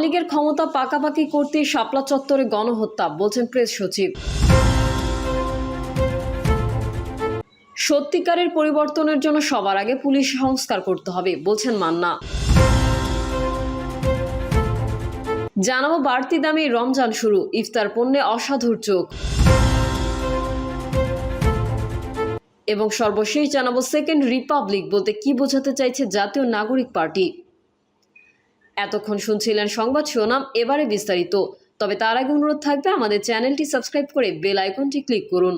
আওয়ামী লীগের ক্ষমতা পাকাপাকি করতে শাপলা চত্বরে গণহত্যা, বলছেন প্রেস সচিব। সত্যিকারের পরিবর্তনের জন্য সবার আগে পুলিশ সংস্কার করতে হবে, বলছেন মান্না। জানাবো বাড়তি দামে রমজান শুরু, ইফতার পণ্যে অসাধুর চোখ। এবং সর্বশেষ জানাবো সেকেন্ড রিপাবলিক বলতে কি বোঝাতে চাইছে জাতীয় নাগরিক পার্টি। এতক্ষণ শুনছিলেন সংবাদ শিরোনাম, এবারে বিস্তারিত। তবে তার আগে অনুরোধ থাকবে আমাদের চ্যানেলটি সাবস্ক্রাইব করে বেল আইকনটি ক্লিক করুন।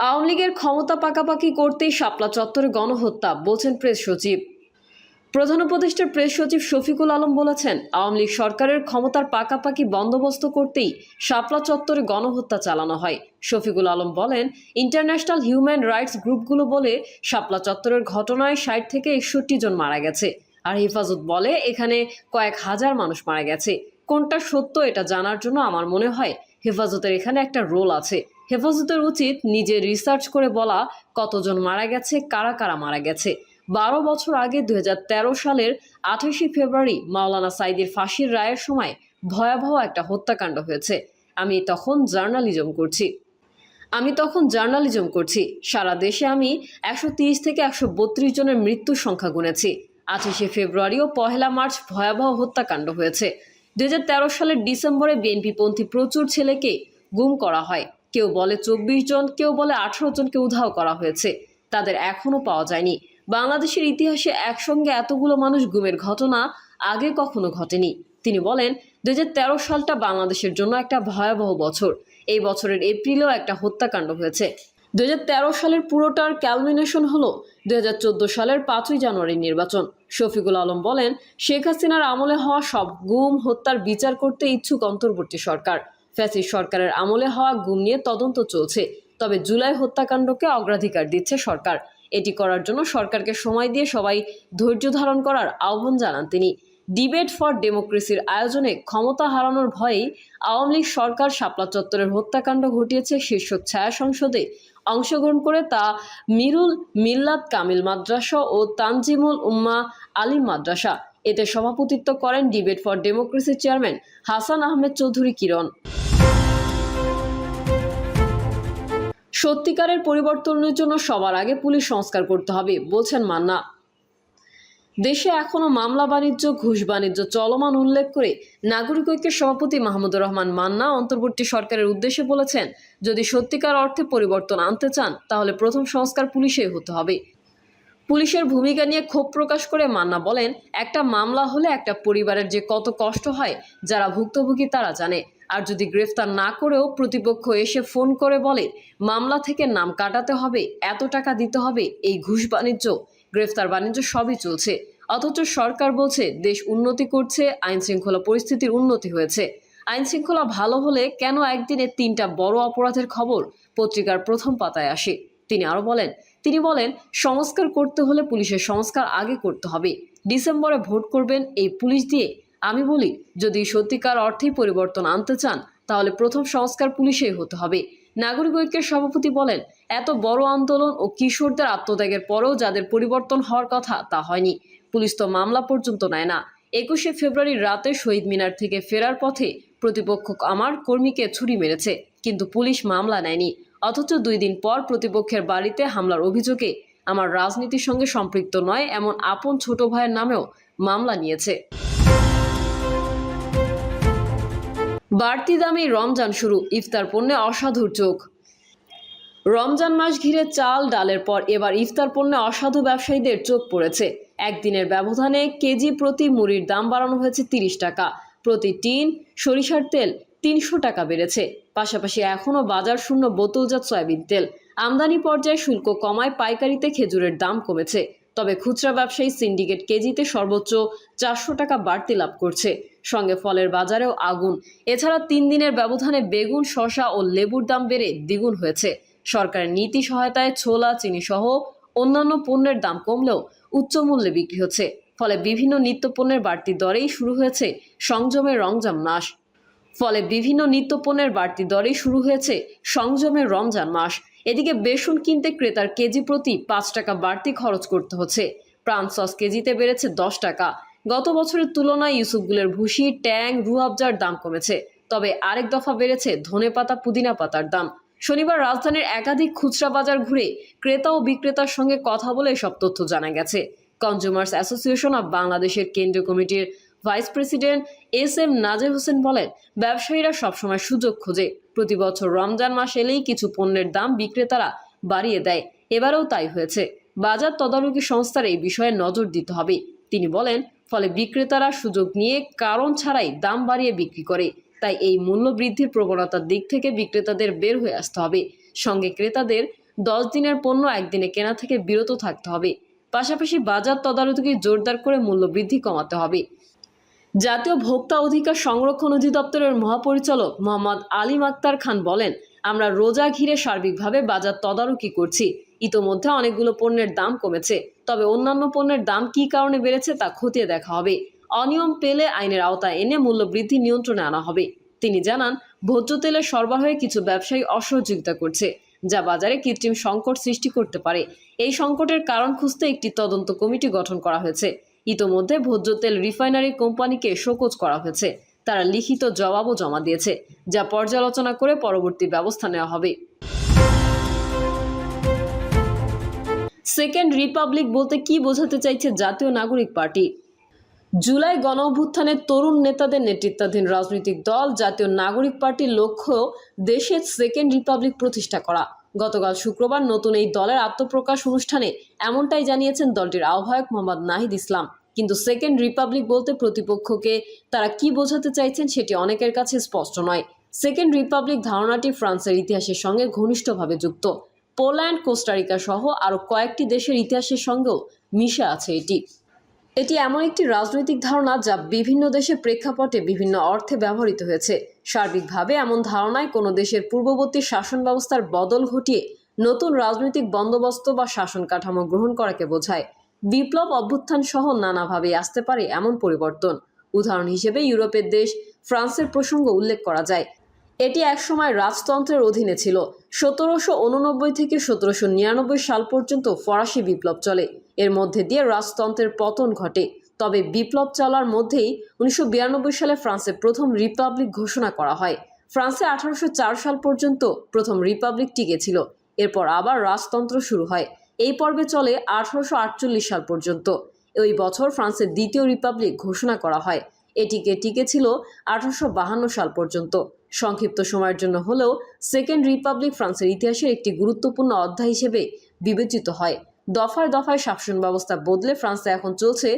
আওয়ামী লীগের ক্ষমতা পাকাপাকি করতেই শাপলা চত্বরে গণহত্যা, বলছেন প্রেস সচিব। প্রধান উপদেষ্টার প্রেস সচিব শফিকুল আলম বলেছেন, আওয়ামী লীগ সরকারের ক্ষমতার পাকাপাকি বন্দোবস্ত করতেই শাপলা চত্বরে গণহত্যা চালানো হয়। শফিকুল আলম বলেন, ইন্টারন্যাশনাল হিউম্যান রাইটস গ্রুপগুলো বলে শাপলা চত্বরের ঘটনায় 60 থেকে 61 জন মারা গেছে, আর হেফাজত বলে এখানে কয়েক হাজার মানুষ মারা গেছে। কোনটা সত্য এটা জানার জন্য আমার মনে হয় হেফাজতের এখানে একটা রোল আছে। হেফাজতের উচিত নিজে রিসার্চ করে বলা কতজন মারা গেছে, কারা কারা মারা গেছে। 12 বছর আগে 2013 সালের 28 ফেব্রুয়ারি মাওলানা সাঈদীর ফাঁসির রায়ের সময় ভয়াবহ একটা হত্যাকাণ্ড হয়েছে। আমি তখন জার্নালিজম করছি। সারা দেশে আমি 130 থেকে 132 জনের মৃত্যুর সংখ্যা গুনেছি। 28 ফেব্রুয়ারি ও 1 মার্চ ভয়াবহ হত্যাকাণ্ড হয়েছে। 2013 সালের ডিসেম্বরে বিএনপিপন্থী প্রচুর ছেলেকে গুম করা হয়। কেউ বলে 24 জন, কেউ বলে 18 জনকে উধাও করা হয়েছে। তাদের এখনো পাওয়া যায়নি। বাংলাদেশের ইতিহাসে একসঙ্গে এতগুলো মানুষ গুমের ঘটনা আগে কখনো ঘটেনি। তিনি বলেন, 2013 সালটা বাংলাদেশের জন্য একটা ভয়াবহ বছর। এই বছরের এপ্রিলেও একটা হত্যাকাণ্ড হয়েছে। 2013 সালের পুরোটার ক্যালমিনেশন হলো 2014 সালের 5ই জানুয়ারির নির্বাচন। শফিকুল আলম বলেন, শেখ হাসিনার আমলে হওয়া সব গুম হত্যার বিচার করতে ইচ্ছুক অন্তর্বর্তী সরকার। ফ্যাসিস্ট সরকারের আমলে হওয়া গুম নিয়ে তদন্ত চলছে, তবে জুলাই হত্যাকাণ্ডকে অগ্রাধিকার দিচ্ছে সরকার। এটি করার জন্য সরকারকে সময় দিয়ে সবাই ধৈর্য ধারণ করার আহ্বান জানান তিনি। ডিবেট ফর ডেমোক্রেসির আয়োজনে ক্ষমতা হারানোর ভয়েই আওয়ামী লীগ সরকার শাপলা চত্বরের হত্যাকাণ্ড ঘটিয়েছে শীর্ষক ছায়া সংসদে অংশগ্রহণ করে তা মিরুল মিল্লাত কামিল মাদ্রাসা ও তানজিমুল উম্মাহ আলিম মাদ্রাসা। এতে সভাপতিত্ব করেন ডিবেট ফর ডেমোক্রেসির চেয়ারম্যান হাসান আহমেদ চৌধুরী কিরণ। সত্যিকারের পরিবর্তনের জন্য সবার আগে পুলিশ সংস্কার করতে হবে, বলছেন মান্না। দেশে এখনো মামলা বাণিজ্য, ঘুষ বাণিজ্য চলমান উল্লেখ করে নাগরিক ঐক্যের সভাপতি মাহমুদুর রহমান মান্না অন্তর্বর্তী সরকারের উদ্দেশ্যে বলেছেন, যদি সত্যিকার অর্থে পরিবর্তন আনতে চান তাহলে প্রথম সংস্কার পুলিশেই হতে হবে। পুলিশের ভূমিকা নিয়ে ক্ষোভ প্রকাশ করে মান্না বলেন, একটা মামলা হলে একটা পরিবারের যে কত কষ্ট হয় যারা ভুক্তভোগী তারা জানে। আর যদি গ্রেফতার না করেও প্রতিপক্ষ এসে ফোন করে বলে মামলা থেকে নাম কাটাতে হবে, এত টাকা দিতে হবে, এই ঘুষ বাণিজ্য, গ্রেফতার বাণিজ্য সবই চলছে। অথচ সরকার বলছে দেশ উন্নতি করছে, আইন শৃঙ্খলা পরিস্থিতির উন্নতি হয়েছে। আইন শৃঙ্খলা ভালো হলে কেন একদিনে 3টা বড় অপরাধের খবর পত্রিকার প্রথম পাতায় আসে? তিনি বলেন সংস্কার করতে হলে পুলিশের সংস্কার আগে করতে হবে। ডিসেম্বরে ভোট করবেন এই পুলিশ দিয়ে? আমি বলি, যদি সত্যিকার অর্থেই পরিবর্তন আনতে চান তাহলে প্রথম সংস্কার পুলিশেই হতে হবে। নাগরিক ঐক্যের সভাপতি বলেন, এত বড় আন্দোলন ও কিশোরদের আত্মত্যাগের পরেও যাদের পরিবর্তন হওয়ার কথা তা হয়নি। পুলিশ তো মামলা পর্যন্ত নেয় না। 21 ফেব্রুয়ারির রাতে শহীদ মিনার থেকে ফেরার পথে প্রতিপক্ষ আমার কর্মীকে ছুরি মেরেছে, কিন্তু পুলিশ মামলা নেয়নি। অথচ 2 দিন পর প্রতিপক্ষের বাড়িতে হামলার অভিযোগে আমার রাজনীতির সঙ্গে সম্পৃক্ত নয় এমন আপন ছোট ভাইয়ের নামেও মামলা নিয়েছে। বাড়তি দামে রমজান শুরু, ইফতার পণ্যে অসাধুর চোখ। রমজান মাস ঘিরে চাল ডালের পর এবার ইফতার পণ্যে অসাধু ব্যবসায়ীদের চোখ পড়েছে। একদিনের ব্যবধানে কেজি প্রতি মুড়ির দাম বাড়ানো হয়েছে 30 টাকা, প্রতি টিন সরিষার তেল 300 টাকা বেড়েছে। পাশাপাশি এখনও বাজার শূন্য বোতলজাত সয়াবিন তেল। আমদানি পর্যায়ে শুল্ক কমায় পাইকারিতে খেজুরের দাম কমেছে, তবে খুচরা ব্যবসায়ী সিন্ডিকেট কেজিতে সর্বোচ্চ 400 টাকা বাড়তি লাভ করছে। সঙ্গে ফলের বাজারেও আগুন। এছাড়া 3 দিনের ব্যবধানে বেগুন, শসা ও লেবুর দাম বেড়ে দ্বিগুণ হয়েছে। সরকারের নীতি সহায়তায় ছোলা, চিনি সহ অন্যান্য পণ্যের দাম কমলেও উচ্চ মূল্যে বিক্রি হচ্ছে। ফলে বিভিন্ন নিত্যপণ্যের বাড়তি দরেই শুরু হয়েছে সংযমের রমজান মাস। এদিকে বেসন কিনতে ক্রেতার কেজি প্রতি 5 টাকা বাড়তি খরচ করতে হচ্ছে। প্রাণ সস কেজিতে বেড়েছে 10 টাকা। গত বছরের তুলনায় ইউসুফগুলের ভুসি, ট্যাং, রুয়াবজার দাম কমেছে। তবে আরেক দফা বেড়েছে ধনেপাতা, পুদিনা পাতার দাম। শনিবার রাজধানীর একাধিক খুচরা বাজার ঘুরে ক্রেতা ও বিক্রেতার সঙ্গে কথা বলে এসব তথ্য জানা গেছে। কনজিউমার্স অ্যাসোসিয়েশন অব বাংলাদেশের কেন্দ্রীয় কমিটির ভাইস প্রেসিডেন্ট এস.এম. নাজের হোসেন বলেন, ব্যবসায়ীরা সবসময় সুযোগ খোঁজে। প্রতি বছর রমজান মাস এলেই কিছু পণ্যের দাম বিক্রেতারা বাড়িয়ে দেয়। এবারেও তাই হয়েছে। বাজার তদারকি সংস্থার এই বিষয়ে নজর দিতে হবে। তিনি বলেন, ফলে বিক্রেতারা সুযোগ নিয়ে কারণ ছাড়াই দাম বাড়িয়ে বিক্রি করে। তাই এই মূল্য বৃদ্ধির প্রবণতার দিক থেকে বিক্রেতাদের বের হয়ে আসতে হবে। সঙ্গে ক্রেতাদের 10 দিনের পণ্য একদিনে কেনা থেকে বিরত থাকতে হবে। পাশাপাশি বাজার তদারকি জোরদার করে মূল্য বৃদ্ধি কমাতে হবে। জাতীয় ভোক্তা অধিকার সংরক্ষণ অধিদপ্তরের মহাপরিচালক মোহাম্মদ আলিম আক্তার খান বলেন, আমরা রোজা ঘিরে সার্বিকভাবে বাজার তদারকি করছি। ইতোমধ্যে অনেকগুলো পণ্যের দাম কমেছে, তবে অন্যান্য পণ্যের দাম কী কারণে বেড়েছে তা খতিয়ে দেখা হবে। অনিয়ম পেলে আইনের আওতায় এনে মূল্য বৃদ্ধি নিয়ন্ত্রণে আনা হবে। তিনি জানান, ভোজ্য তেলের সরবরাহে কিছু ব্যবসায়ী অসহযোগিতা করছে, যা বাজারে কৃত্রিম সংকট সৃষ্টি করতে পারে। এই সংকটের কারণ খুঁজতে একটি তদন্ত কমিটি গঠন করা হয়েছে। ইতোমধ্যে ভোজ্য তেল রিফাইনারি কোম্পানিকে শোকজ করা হয়েছে। তারা লিখিত জবাবও জমা দিয়েছে, যা পর্যালোচনা করে পরবর্তী ব্যবস্থা নেওয়া হবে। সেকেন্ড রিপাবলিক বলতে কি বোঝাতে চাইছে জাতীয় নাগরিক পার্টি? জুলাই গণঅভ্যুত্থানে তরুণ নেতাদের নেতৃত্বাধীন রাজনৈতিক দল জাতীয় নাগরিক পার্টির লক্ষ্য দেশের সেকেন্ড রিপাবলিক প্রতিষ্ঠা করা। গতকাল শুক্রবার নতুন এই দলের আত্মপ্রকাশ অনুষ্ঠানে এমনটাই জানিয়েছেন দলটির আহ্বায়ক মোহাম্মদ নাহিদ ইসলাম। কিন্তু সেকেন্ড রিপাবলিক বলতে প্রতিপক্ষকে তারা কি বোঝাতে চাইছেন সেটি অনেকের কাছে স্পষ্ট নয়। সেকেন্ড রিপাবলিক ধারণাটি ফ্রান্সের ইতিহাসের সঙ্গে ঘনিষ্ঠভাবে যুক্ত। পোল্যান্ড, কোস্টারিকা সহ আরও কয়েকটি দেশের ইতিহাসের সঙ্গেও মিশে আছে এটি এমন একটি রাজনৈতিক ধারণা যা বিভিন্ন দেশের প্রেক্ষাপটে বিভিন্ন অর্থে ব্যবহৃত হয়েছে। সার্বিকভাবে এমন ধারণায় কোনো দেশের পূর্ববর্তী শাসন ব্যবস্থার বদল ঘটিয়ে নতুন রাজনৈতিক বন্দোবস্ত বা শাসন কাঠামো গ্রহণ করাকে বোঝায়। বিপ্লব, অভ্যুত্থান সহ নানাভাবে আসতে পারে এমন পরিবর্তন। উদাহরণ হিসেবে ইউরোপের দেশ ফ্রান্সের প্রসঙ্গ উল্লেখ করা যায়। এটি একসময় রাজতন্ত্রের অধীনে ছিল। 1789 থেকে 1799 সাল পর্যন্ত ফরাসি বিপ্লব চলে। এর মধ্যে দিয়ে রাজতন্ত্রের পতন ঘটে। তবে বিপ্লব চলার মধ্যেই 1992 সালে ফ্রান্সে প্রথম রিপাবলিক ঘোষণা করা হয়। ফ্রান্সে 1804 সাল পর্যন্ত প্রথম রিপাবলিক টিকেছিল। এরপর আবার রাজতন্ত্র শুরু হয়। এই পর্বে চলে 1848 সাল পর্যন্ত। ওই বছর ফ্রান্সের দ্বিতীয় রিপাবলিক ঘোষণা করা হয়। এটিকে টিকেছিল 1852 সাল পর্যন্ত। সংক্ষিপ্ত সময়ের জন্য হলেও সেকেন্ড রিপাবলিক ফ্রান্সের ইতিহাসের একটি গুরুত্বপূর্ণ অধ্যায় হিসেবে বিবেচিত হয়। দফায় দফায় শাসন ব্যবস্থা বদলে ফ্রান্সে এখন চলছে